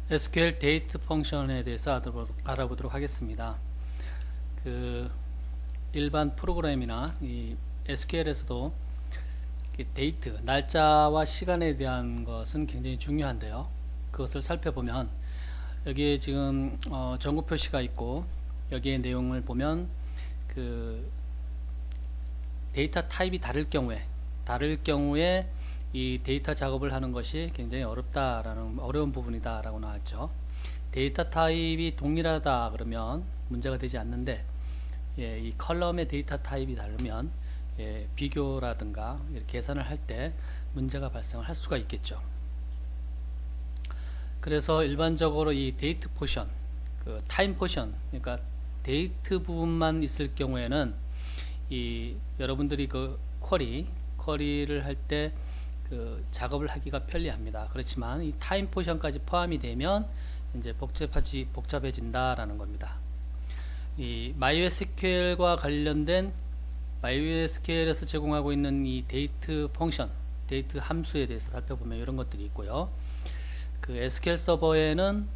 SQL 데이트 펑션에 대해서 알아보도록 하겠습니다. 그 일반 프로그램이나 이 SQL에서도 데이트, 날짜와 시간에 대한 것은 굉장히 중요한데요. 그것을 살펴보면 여기에 지금 전구 표시가 있고 여기에 내용을 보면 그 데이터 타입이 다를 경우에 이 데이터 작업을 하는 것이 굉장히 어려운 부분이다라고 나왔죠. 데이터 타입이 동일하다 그러면 문제가 되지 않는데, 이 컬럼의 데이터 타입이 다르면 비교라든가 계산을 할 때 문제가 발생을 할 수가 있겠죠. 그래서 일반적으로 이 데이트 포션, 그 타임 포션, 그러니까 데이트 부분만 있을 경우에는 여러분들이 그 쿼리를 할 때 그 작업을 하기가 편리합니다. 그렇지만 이 타임 포션까지 포함이 되면 이제 복잡해진다라는 겁니다. 이 MySQL과 관련된 MySQL에서 제공하고 있는 이 데이트 펑션, 데이트 함수에 대해서 살펴보면 이런 것들이 있고요. 그 SQL 서버에는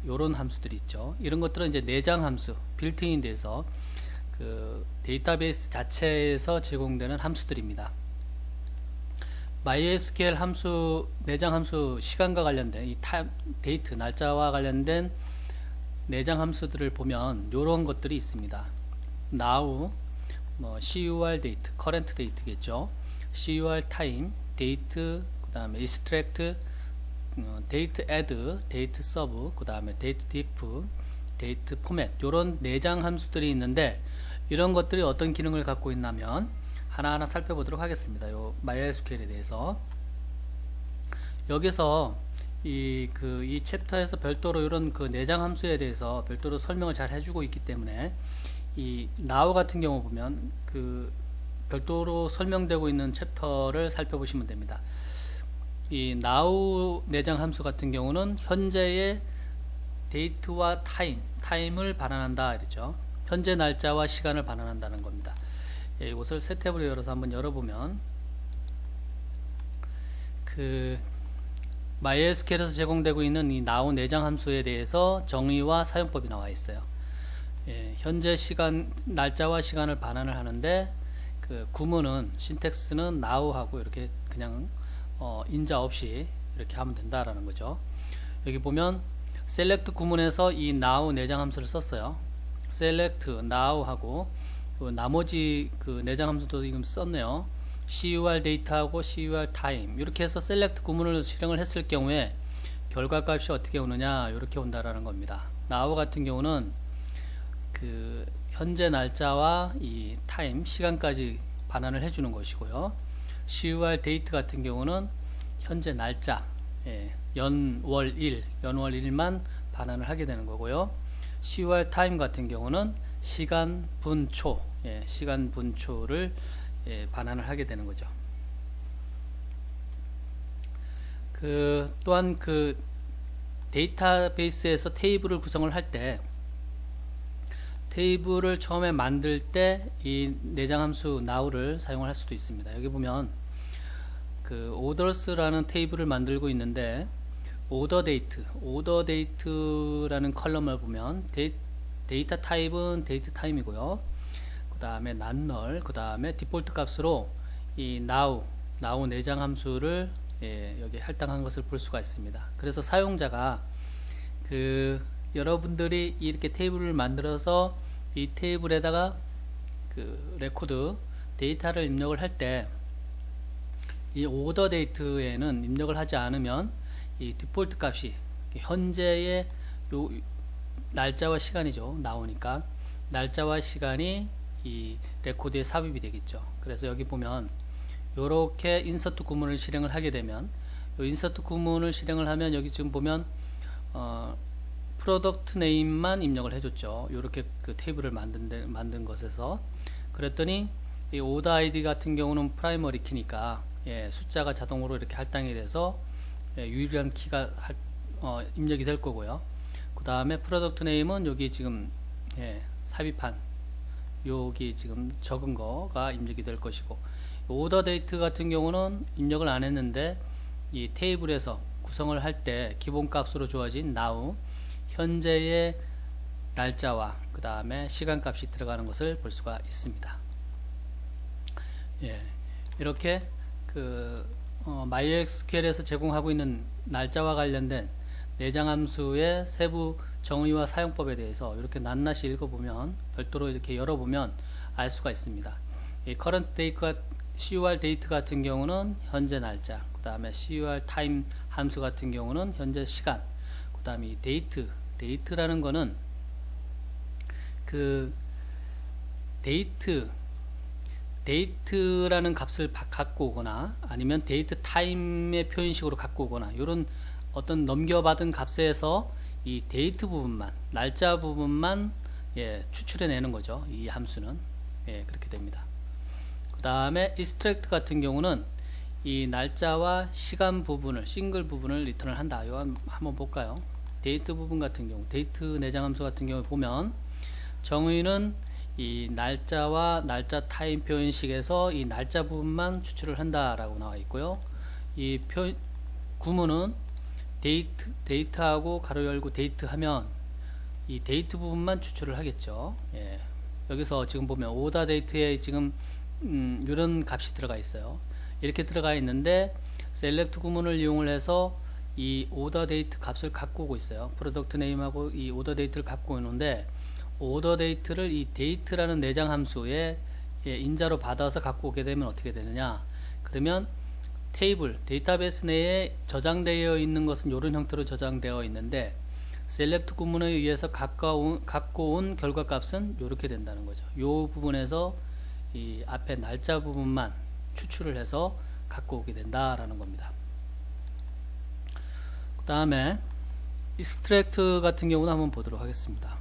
요런 함수들이 있죠. 이런 것들은 이제 내장 함수, 빌트인 돼서 그 데이터베이스 자체에서 제공되는 함수들입니다. MySQL 함수, 내장 함수 시간과 관련된 데이트, 날짜와 관련된 내장 함수들을 보면 이런 것들이 있습니다. now, cur date, current date겠죠. cur time, date, 그 다음에 extract, date add, date sub, 그 다음에 date diff, date format, 이런 내장 함수들이 있는데 이런 것들이 어떤 기능을 갖고 있냐면 하나하나 살펴보도록 하겠습니다. 요 MySQL에 대해서 여기서 이 챕터에서 별도로 이런 그 내장 함수에 대해서 별도로 설명을 잘 해주고 있기 때문에 이 now 같은 경우 보면 그 별도로 설명되고 있는 챕터를 살펴보시면 됩니다. 이 now 내장 함수 같은 경우는 현재의 date와 time을 반환한다 이랬죠. 현재 날짜와 시간을 반환한다는 겁니다. 이것을 새 탭으로 열어서 한번 열어보면 그 MySQL에서 제공되고 있는 이 now 내장 함수에 대해서 정의와 사용법이 나와 있어요. 현재 시간, 날짜와 시간을 반환을 하는데 그 구문은 신텍스는 now 하고 이렇게 그냥 인자 없이 이렇게 하면 된다라는 거죠. 여기 보면 select 구문에서 이 now 내장 함수를 썼어요. select now 하고 나머지 그 내장 함수도 지금 썼네요. cur date하고 cur time 이렇게 해서 select 구문을 실행을 했을 경우에 결과값이 어떻게 오느냐 이렇게 온다라는 겁니다. now 같은 경우는 그 현재 날짜와 이 time 시간까지 반환을 해주는 것이고요. cur date 같은 경우는 현재 날짜 연월일만 반환을 하게 되는 거고요. cur time 같은 경우는 시간 분초를 반환을 하게 되는 거죠. 또한 그 데이터베이스에서 테이블을 구성을 할 때 테이블을 처음에 만들 때 이 내장 함수 now를 사용을 할 수도 있습니다. 여기 보면 그 orders라는 테이블을 만들고 있는데 order date라는 컬럼을 보면 데이터 타입은 데이트 타임이고요. 그 다음에 non-null, 그 다음에 디폴트 값으로 이 now 내장 함수를 여기 할당한 것을 볼 수가 있습니다. 그래서 사용자가 여러분들이 이렇게 테이블을 만들어서 이 테이블에다가 그 레코드 데이터를 입력을 할 때 이 오더 데이트에는 입력을 하지 않으면 이 디폴트 값이 현재의 날짜와 시간이죠. 나오니까 날짜와 시간이 이 레코드에 삽입이 되겠죠. 그래서 여기 보면 요렇게 인서트 구문을 실행을 하게 되면 요 인서트 구문을 실행을 하면 여기 지금 보면 프로덕트 네임만 입력을 해줬죠. 요렇게 그 테이블을 만든 것에서 그랬더니 이 오더 아이디 같은 경우는 프라이머리 키니까 숫자가 자동으로 이렇게 할당이 돼서 유일한 키가 입력이 될 거고요. 그 다음에 프로덕트 네임은 여기 지금 삽입한 여기 지금 적은 거가 입력이 될 것이고 오더 데이트 같은 경우는 입력을 안 했는데 이 테이블에서 구성을 할 때 기본값으로 주어진 now 현재의 날짜와 그 다음에 시간값이 들어가는 것을 볼 수가 있습니다. 예, 이렇게 MySQL에서 제공하고 있는 날짜와 관련된 내장 함수의 세부 정의와 사용법에 대해서 이렇게 낱낱이 읽어보면, 별도로 이렇게 열어보면 알 수가 있습니다. 이 current date가 CUR date 같은 경우는 현재 날짜, 그 다음에 CUR time 함수 같은 경우는 현재 시간, 그 다음에 이 date라는 거는 그 date라는 값을 갖고 오거나 아니면 date time의 표현식으로 갖고 오거나 이런 어떤 넘겨받은 값에서 이 date 부분만, 날짜 부분만 추출해내는 거죠. 이 함수는 그렇게 됩니다. 그 다음에 extract 같은 경우는 이 날짜와 시간 부분을, 싱글 부분을 리턴을 한다. 이거 한번 볼까요? date 부분 같은 경우, date 내장 함수 같은 경우에 보면 정의는 이 날짜와 날짜 타임 표현식에서 이 날짜 부분만 추출을 한다라고 나와 있고요. 이 구문은 데이트하고 가로 열고 데이트 하면 이 데이트 부분만 추출을 하겠죠. 여기서 지금 보면 오더 데이트에 지금 이런 값이 들어가 있어요. 이렇게 들어가 있는데 셀렉트 구문을 이용을 해서 이 오더 데이트 값을 갖고 오고 있어요. 프로덕트 네임하고 이 오더 데이트를 갖고 오는데 오더 데이트를 이 데이트라는 내장 함수에 인자로 받아서 갖고 오게 되면 어떻게 되느냐, 그러면 테이블, 데이터베이스 내에 저장되어 있는 것은 이런 형태로 저장되어 있는데 셀렉트 구문에 의해서 갖고 온 결과값은 이렇게 된다는 거죠. 이 부분에서 이 앞에 날짜 부분만 추출을 해서 갖고 오게 된다라는 겁니다. 그 다음에 extract 같은 경우는 한번 보도록 하겠습니다.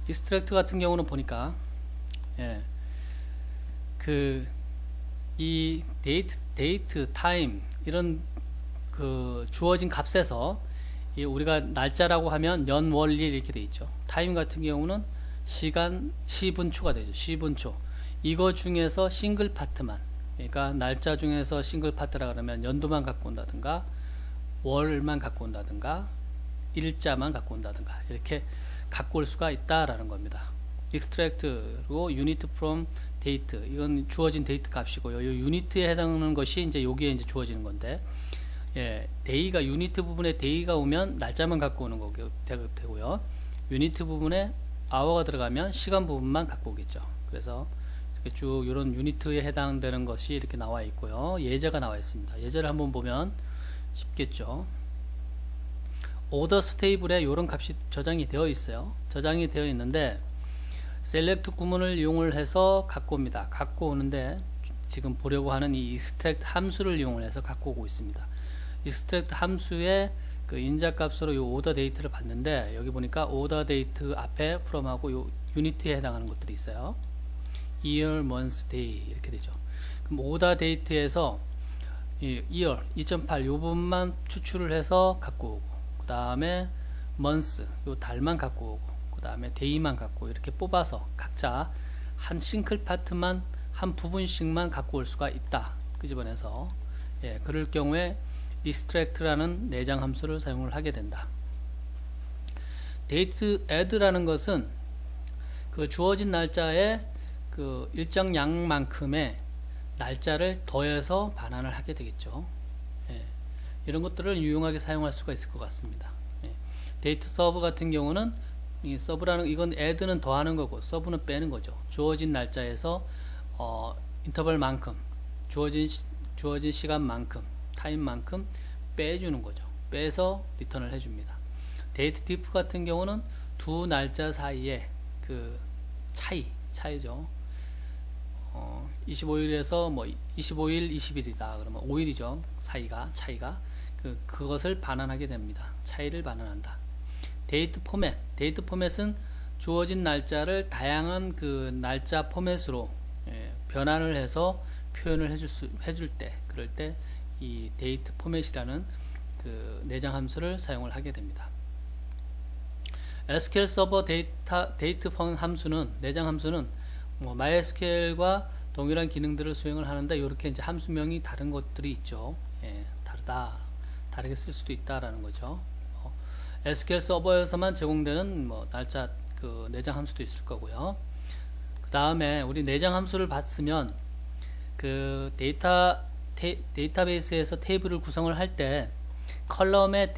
extract 같은 경우는 보니까 이 date, time 이런 주어진 값에서 우리가 날짜라고 하면 연, 월, 일 이렇게 돼 있죠. time 같은 경우는 시간, 시분초가 되죠. 시분초. 이거 중에서 싱글 파트만, 그러니까 날짜 중에서 싱글 파트라 그러면 연도만 갖고 온다든가 월만 갖고 온다든가 일자만 갖고 온다든가 이렇게 갖고 올 수가 있다라는 겁니다. extract로 unit from date, 이건 주어진 데이트 값이고요. 이 유니트에 해당하는 것이 이제 여기에 이제 주어지는 건데, day가 유니트 부분에 day가 오면 날짜만 갖고 오는 거고 되고요. 유니트 부분에 hour가 들어가면 시간 부분만 갖고 오겠죠. 그래서 이렇게 쭉 이런 유니트에 해당되는 것이 이렇게 나와 있고요. 예제가 나와 있습니다. 예제를 한번 보면 쉽겠죠. orders 테이블에 이런 값이 저장이 되어 있어요. 저장이 되어 있는데 select 구문을 이용을 해서 갖고 옵니다. 갖고 오는데 지금 보려고 하는 이 extract 함수를 이용을 해서 갖고 오고 있습니다. extract 함수의 그 인자값으로 이 order date를 봤는데 여기 보니까 order date 앞에 from하고 요 유니트에 해당하는 것들이 있어요. year, month, day 이렇게 되죠. 그럼 order date에서 이 year 2008 요 부분만 추출을 해서 갖고 오고, 그 다음에 month 요 달만 갖고 오고, 그 다음에 day만 갖고 이렇게 뽑아서 각자 한 싱글 파트만 한 부분씩만 갖고 올 수가 있다. 끄집어내서 그럴 경우에 extract라는 내장 함수를 사용을 하게 된다. date add라는 것은 그 주어진 날짜에 그 일정 양만큼의 날짜를 더해서 반환을 하게 되겠죠. 이런 것들을 유용하게 사용할 수가 있을 것 같습니다. 데이트 서브 같은 경우는 이 서브라는 이건 add는 더하는 거고 서브는 빼는 거죠. 주어진 날짜에서 인터벌만큼 주어진 시간만큼 타임만큼 빼주는 거죠. 빼서 리턴을 해줍니다. 데이트 디프 같은 경우는 두 날짜 사이에 그 차이죠. 25일에서 뭐 25일, 20일이다. 그러면 5일이죠. 차이가 그것을 반환하게 됩니다. 차이를 반환한다. 데이트 포맷은 주어진 날짜를 다양한 그 날짜 포맷으로 변환을 해서 표현을 해줄 때, 그럴 때 이 데이트 포맷이라는 그 내장 함수를 사용을 하게 됩니다. SQL 서버 데이트 함수는, 내장 함수는 뭐 MySQL과 동일한 기능들을 수행을 하는데 이렇게 이제 함수명이 다른 것들이 있죠. 다르다. 다르다. 다르게 쓸 수도 있다라는 거죠. SQL 서버에서만 제공되는 뭐 날짜 그 내장 함수도 있을 거고요. 그 다음에 우리 내장 함수를 봤으면 그 데이터베이스에서 테이블을 구성을 할 때 컬럼의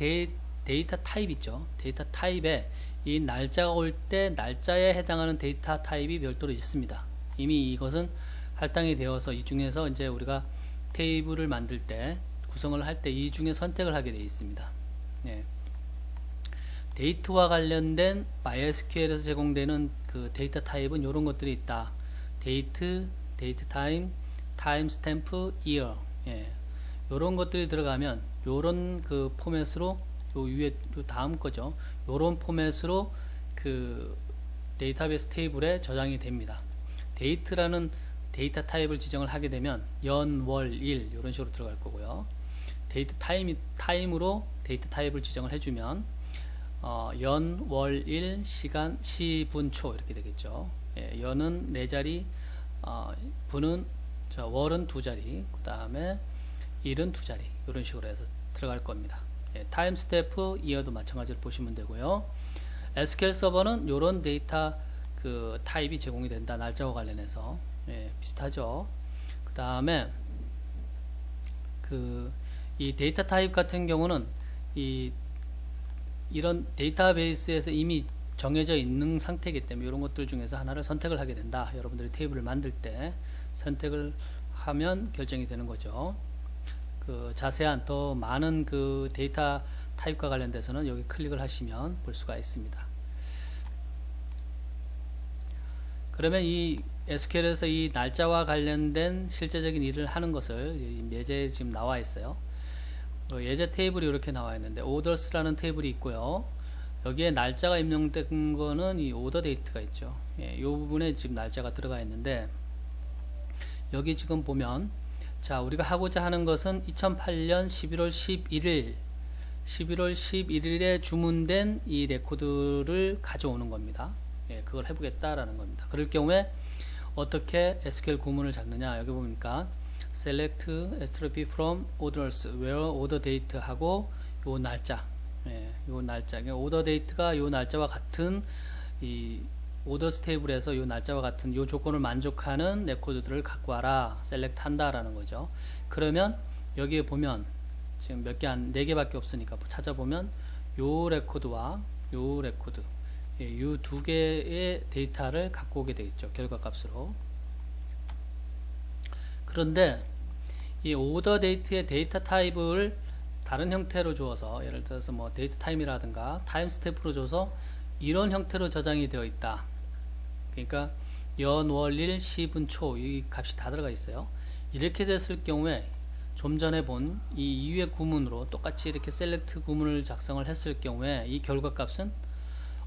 데이터 타입 있죠. 데이터 타입에 이 날짜가 올 때 날짜에 해당하는 데이터 타입이 별도로 있습니다. 이미 이것은 할당이 되어서 이 중에서 이제 우리가 테이블을 만들 때 구성을 할 때 이 중에 선택을 하게 되어 있습니다. 예. 데이트와 관련된 MySQL에서 제공되는 그 데이터 타입은 이런 것들이 있다. 데이트, 데이트 타임, 타임 스탬프, 이어. 예. 요런 것들이 들어가면 요런 그 포맷으로 요 위에 요 다음 거죠. 요런 포맷으로 그 데이터베이스 테이블에 저장이 됩니다. 데이트라는 데이터 타입을 지정을 하게 되면 연, 월, 일 이런 식으로 들어갈 거고요. 데이트 타임으로 데이터 타입을 지정을 해주면 연, 월, 일, 시간, 시, 분, 초 이렇게 되겠죠. 예, 연은 4자리, 분은 월은 2자리, 그 다음에 일은 2자리 이런 식으로 해서 들어갈 겁니다. 예, 타임 스태프, 이어도 마찬가지로 보시면 되고요. SQL 서버는 이런 데이터 그 타입이 제공이 된다. 날짜와 관련해서 예, 비슷하죠. 그 다음에 이 데이터 타입 같은 경우는 이런 데이터베이스에서 이미 정해져 있는 상태이기 때문에 이런 것들 중에서 하나를 선택을 하게 된다. 여러분들이 테이블을 만들 때 선택을 하면 결정이 되는 거죠. 그 자세한 더 많은 그 데이터 타입과 관련돼서는 여기 클릭을 하시면 볼 수가 있습니다. 그러면 이 SQL에서 이 날짜와 관련된 실제적인 일을 하는 것을 예제에 지금 나와 있어요. 예제 테이블이 이렇게 나와 있는데 orders라는 테이블이 있고요. 여기에 날짜가 입력된 거는 이 order date가 있죠. 이 부분에 지금 날짜가 들어가 있는데 여기 지금 보면 자 우리가 하고자 하는 것은 2008년 11월 11일에 주문된 이 레코드를 가져오는 겁니다. 예, 그걸 해보겠다라는 겁니다. 그럴 경우에 어떻게 SQL 구문을 잡느냐 여기 보니까 select strophe from orders where order date 하고 요 날짜 요 날짜 order date가 요 날짜와 같은 이 orders 테이블에서 요 날짜와 같은 요 조건을 만족하는 레코드들을 갖고 와라 select 한다라는 거죠. 그러면 여기에 보면 지금 몇 개 안 4개밖에 없으니까 찾아보면 요 레코드와 요 레코드 이 두 개의 데이터를 갖고 오게 되겠죠. 결과값으로. 그런데 이 오더 데이트의 데이터 타입을 다른 형태로 주어서 예를 들어서 뭐 데이트 타임이라든가 타임 스태프로 줘서 이런 형태로 저장이 되어 있다. 그러니까 연, 월, 일, 시, 분, 초 이 값이 다 들어가 있어요. 이렇게 됐을 경우에 좀 전에 본 이 이외 구문으로 똑같이 이렇게 셀렉트 구문을 작성을 했을 경우에 이 결과값은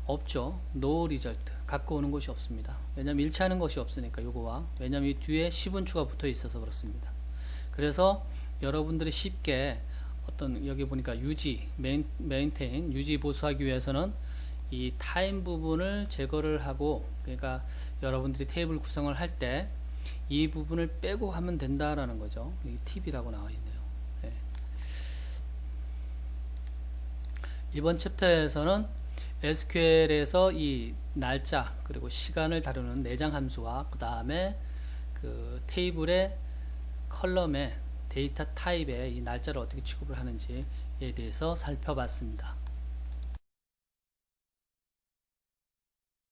없죠. no result 갖고 오는 것이 없습니다. 왜냐면 일치하는 것이 없으니까 요거와 왜냐면 이 뒤에 시분추가 붙어 있어서 그렇습니다. 그래서 여러분들이 쉽게 어떤 여기 보니까 유지 maintain 유지 보수하기 위해서는 이 타임 부분을 제거를 하고 그러니까 여러분들이 테이블 구성을 할 때 이 부분을 빼고 하면 된다라는 거죠. 이 팁이라고 나와 있네요. 네. 이번 챕터에서는 SQL에서 이 날짜 그리고 시간을 다루는 내장 함수와 그 다음에 그 테이블의 컬럼의 데이터 타입의 이 날짜를 어떻게 취급을 하는지에 대해서 살펴봤습니다.